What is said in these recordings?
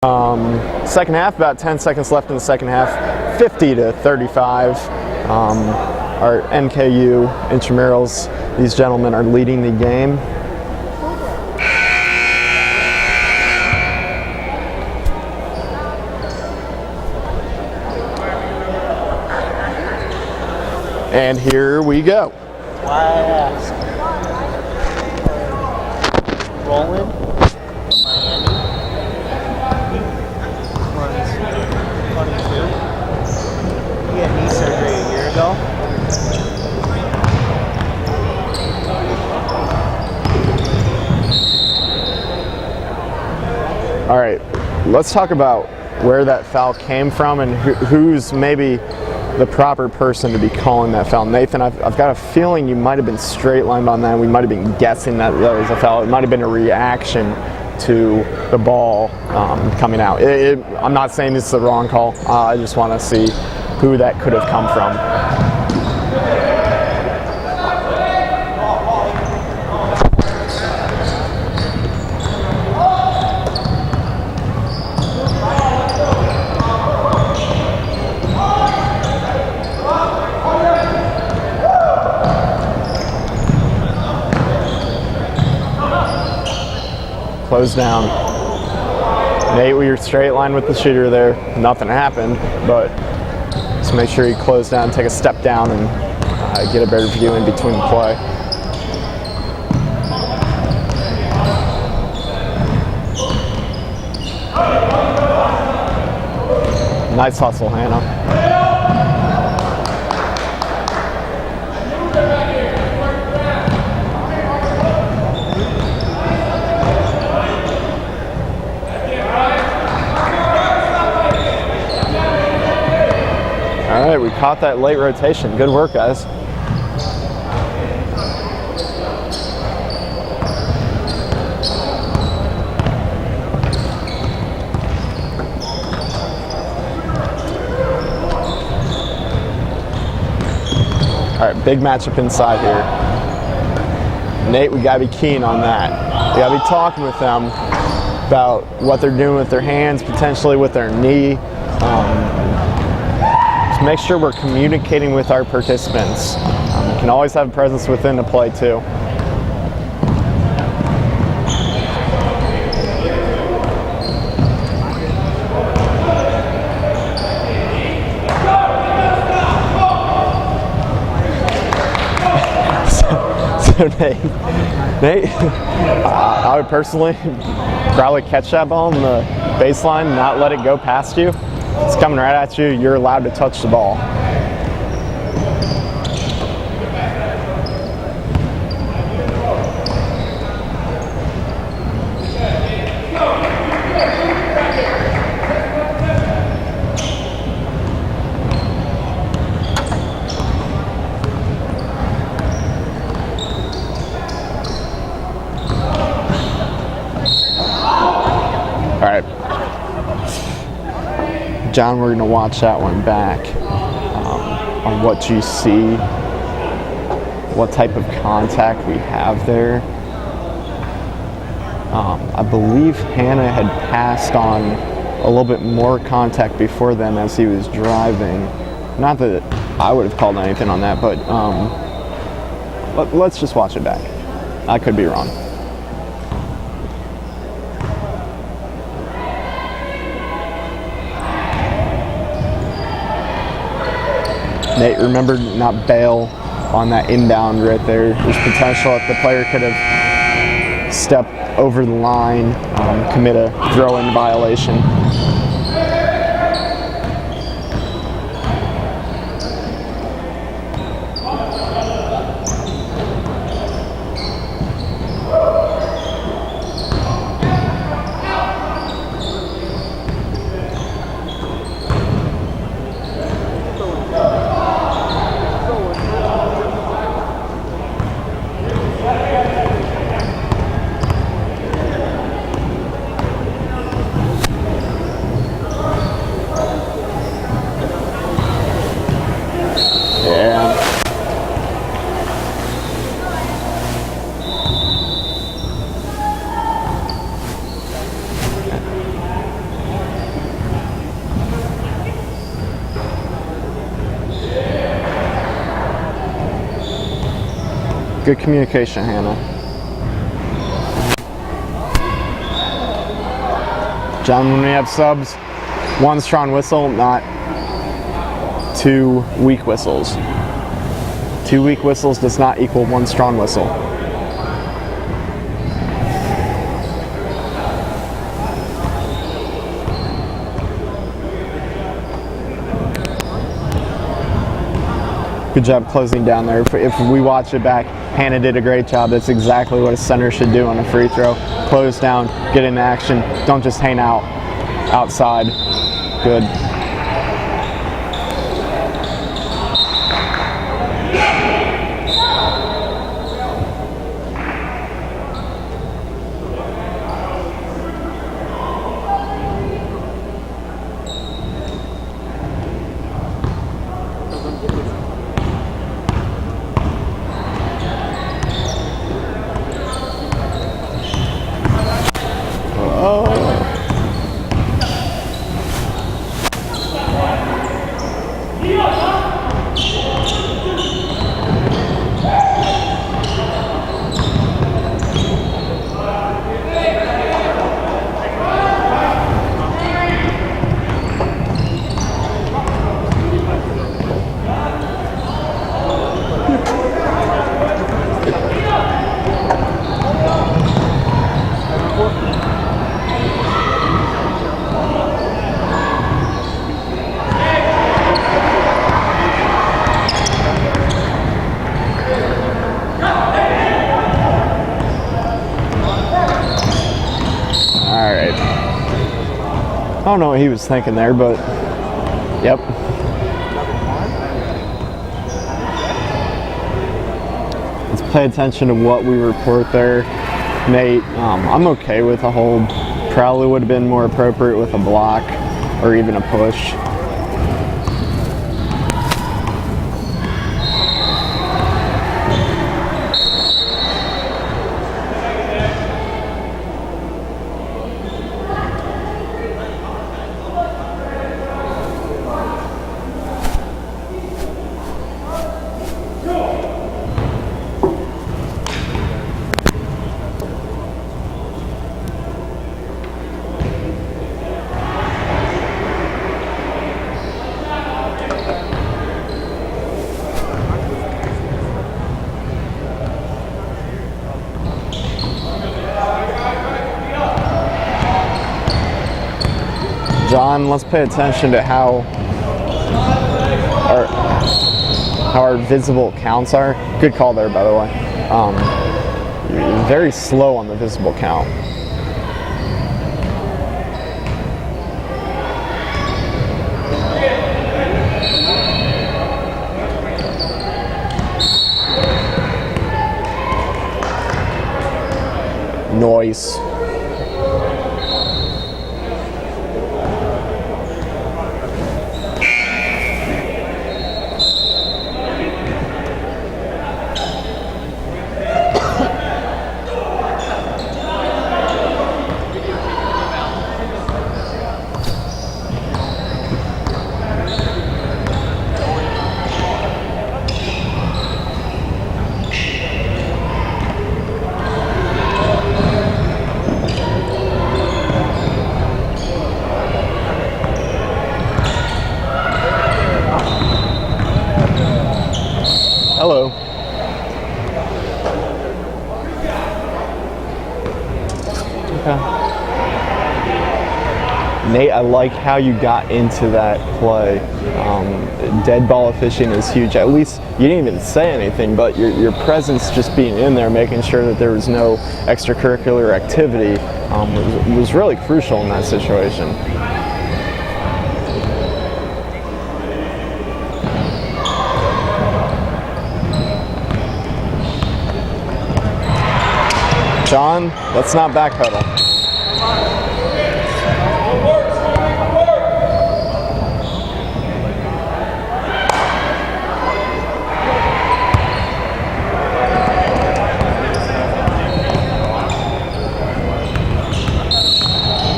Second half, about 10 seconds left in the second half, 50-35. Our NKU intramurals, these gentlemen are leading the game. And here we go. Why I ask? Rolling from Miami. Runs 22. He had knee surgery a year ago. All right, let's talk about where that foul came from and who's maybe the proper person to be calling that foul. Nathan, I've got a feeling you might have been straight lined on that. We might have been guessing that was a foul. It might have been a reaction to the ball coming out. I'm not saying this is the wrong call. I just want to see who that could have come from. Close down. Nate, we were straight line with the shooter there. Nothing happened, but just make sure you close down, take a step down, and get a better view in between the play. Nice hustle, Hannah. All right, we caught that late rotation. Good work, guys. All right, big matchup inside here. Nate, we gotta be keen on that. We gotta be talking with them about what they're doing with their hands, potentially with their knee. Make sure we're communicating with our participants. We can always have a presence within the play too. So Nate, I would personally probably catch that ball on the baseline, not let it go past you. It's coming right at you. You're allowed to touch the ball. All right. John, we're going to watch that one back on what you see, what type of contact we have there. I believe Hannah had passed on a little bit more contact before them as he was driving. Not that I would have called anything on that, but let's just watch it back. I could be wrong. Nate, remember not bail on that inbound right there. There's potential if the player could have stepped over the line, commit a throw-in violation. Good communication, Hannah. John, when we have subs, 1 strong whistle, not 2 weak whistles. 2 weak whistles does not equal 1 strong whistle. Good job closing down there. If we watch it back, Hannah did a great job. That's exactly what a center should do on a free throw. Close down, get into action. Don't just hang out outside. Good. I don't know what he was thinking there, but yep. Let's pay attention to what we report there. Nate, I'm okay with a hold. Probably would have been more appropriate with a block or even a push. John, let's pay attention to how our visible counts are. Good call there, by the way. Very slow on the visible count. Noise. Hello. Okay. Nate, I like how you got into that play. Dead ball efficient is huge. At least you didn't even say anything, but your presence just being in there, making sure that there was no extracurricular activity, was really crucial in that situation. John, let's not backpedal.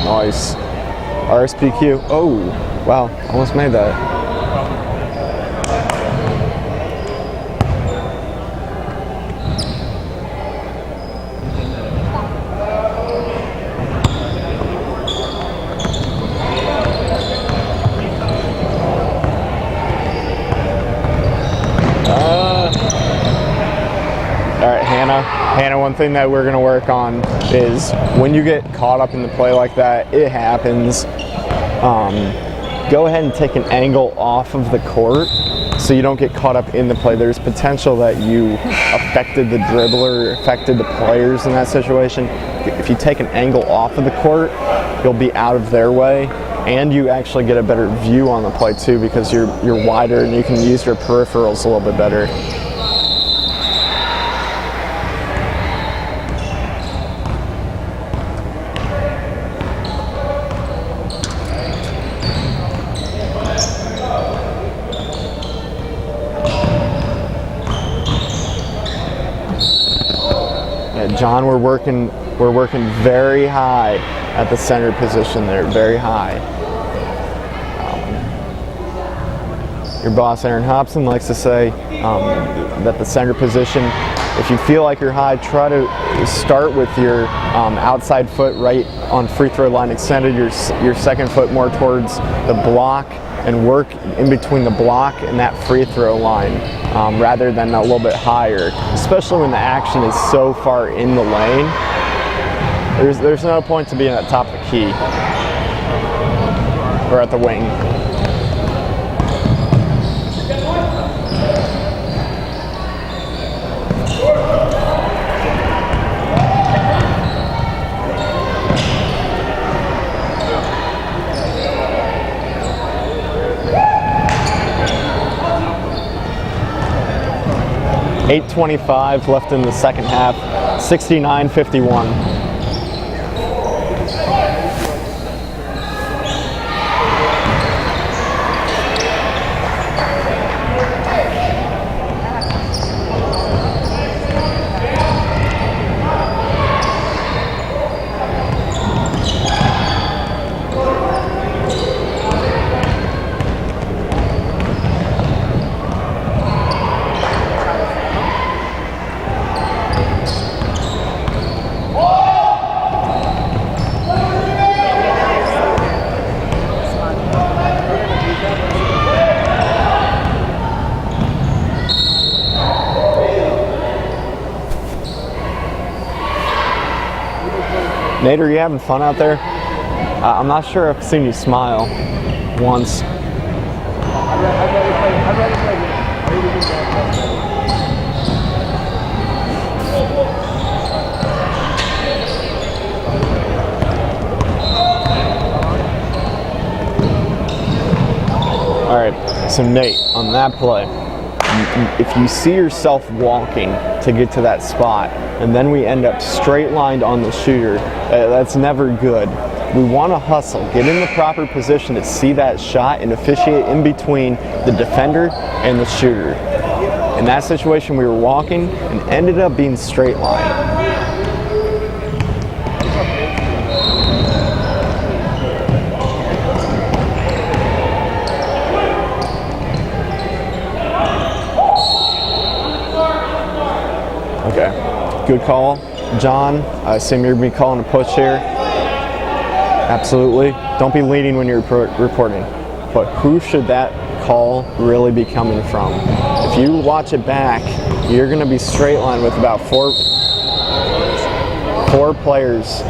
Nice. RSPQ. Oh, wow. Almost made that. one thing that we're going to work on is when you get caught up in the play like that, it happens. Go ahead and take an angle off of the court so you don't get caught up in the play. There's potential that you affected the dribbler, affected the players in that situation. If you take an angle off of the court, you'll be out of their way, and you actually get a better view on the play too because you're wider and you can use your peripherals a little bit better. John, we're working very high at the center position there, very high. Your boss, Aaron Hobson, likes to say that the center position, if you feel like you're high, try to start with your outside foot right on free throw line extended, your second foot more towards the block, and work in between the block and that free throw line rather than a little bit higher, especially when the action is so far in the lane. There's no point to being at the top of the key or at the wing. .825 left in the second half, 69-51. Nate, are you having fun out there? I'm not sure I've seen you smile once. All right, so Nate, on that play, if you see yourself walking to get to that spot, and then we end up straight lined on the shooter, that's never good. We want to hustle, get in the proper position to see that shot and officiate in between the defender and the shooter. In that situation, we were walking and ended up being straight line. Okay, good call. John, I assume you're going to be calling a push here. Absolutely. Don't be leading when you're reporting. But who should that call really be coming from? If you watch it back, you're going to be straight line with about four players.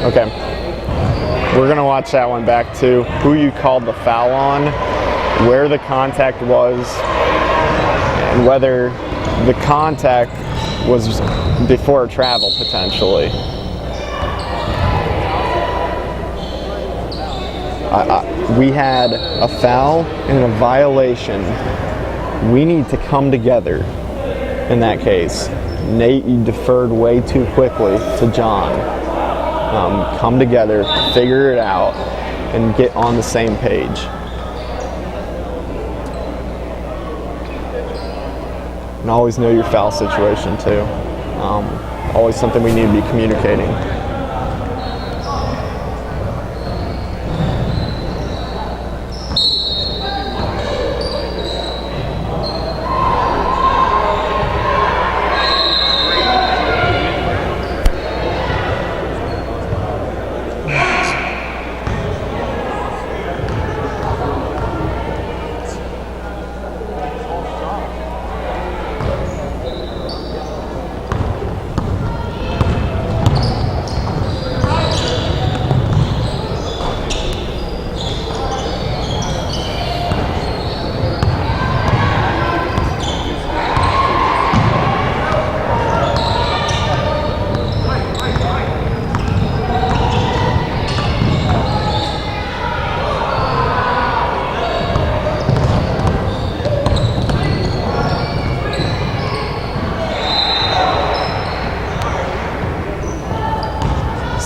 Okay. We're going to watch that one back too. Who you called the foul on, where the contact was, and whether the contact was before travel potentially. We had a foul and a violation. We need to come together in that case. Nate, you deferred way too quickly to John. Come together, figure it out, and get on the same page. And always know your foul situation too. Always something we need to be communicating.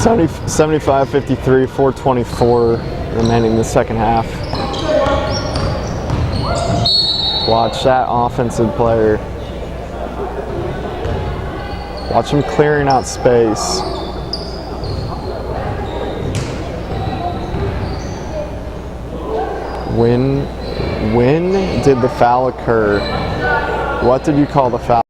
75-53, 4:24 remaining in the second half. Watch that offensive player. Watch him clearing out space. When did the foul occur? What did you call the foul?